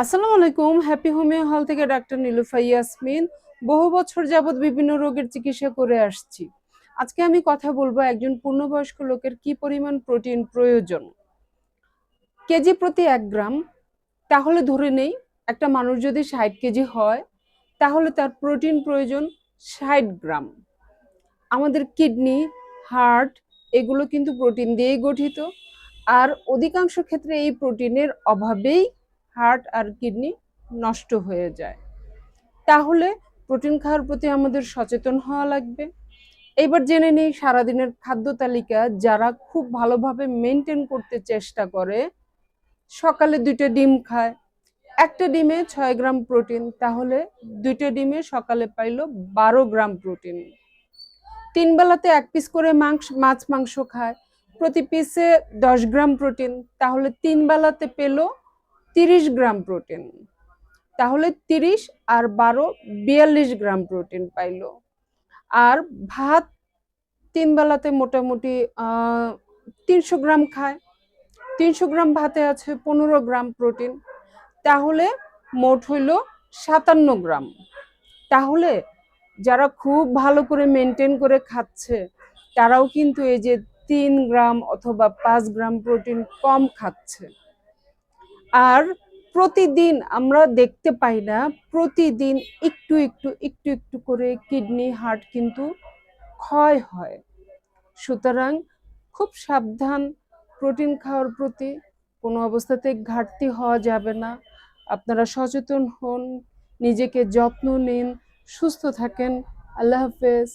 আসসালামু আলাইকুম। Happy homeo হল থেকে ডাক্তার নীলুফা ইয়াসমিন। বহু বছর যাবৎ বিভিন্ন রোগের চিকিৎসা করে আসছি। আজকে আমি কথা বলবো একজন পূর্ণবয়স্ক লোকের কি পরিমাণ প্রোটিন প্রয়োজন। কেজি প্রতি 1 গ্রাম, তাহলে ধরে নেই একটা মানুষ যদি 60 কেজি হয় তাহলে তার প্রোটিন প্রয়োজন 60 গ্রাম। আমাদের কিডনি, হার্ট এগুলো কিন্তু প্রোটিন দিয়েই গঠিত। আর অধিকাংশ ক্ষেত্রে এই প্রোটিনের অভাবেই হার্ট আর কিডনি নষ্ট হয়ে যায়। তাহলে প্রোটিন খাওয়ার প্রতি আমাদের সচেতন হওয়া লাগবে। এবার জেনে নিই সারাদিনের খাদ্য তালিকা যারা খুব ভালোভাবে মেনটেন করতে চেষ্টা করে। সকালে 2টা ডিম খায়, একটা ডিমে 6 গ্রাম প্রোটিন, তাহলে 2টা ডিমে সকালে পাইলো 12 গ্রাম প্রোটিন। 3 বেলাতে 1 পিস করে মাছ মাংস খায়, প্রতি পিসে 10 গ্রাম প্রোটিন, তাহলে 3 বেলাতে পেল 30 গ্রাম প্রোটিন। তাহলে 30 আর 12 42 গ্রাম প্রোটিন পাইল। আর ভাত 3 বেলাতে মোটামুটি 300 গ্রাম খায়, 300 গ্রাম ভাতে আছে 15 গ্রাম প্রোটিন, তাহলে মোট হইল 57 গ্রাম। তাহলে যারা খুব ভালো করে মেনটেন করে খাচ্ছে তারাও কিন্তু এই যে 3 গ্রাম অথবা 5 গ্রাম প্রোটিন কম খাচ্ছে। আর প্রতিদিন আমরা দেখতে পাই না, প্রতিদিন একটু একটু একটু একটু করে কিডনি, হার্ট কিন্তু ক্ষয় হয়। সুতরাং খুব সাবধান প্রোটিন খাওয়ার প্রতি। কোনো অবস্থাতে ঘাটতি হওয়া যাবে না। আপনারা সচেতন হন, নিজেকে যত্ন নিন, সুস্থ থাকেন। আল্লাহ হাফেজ।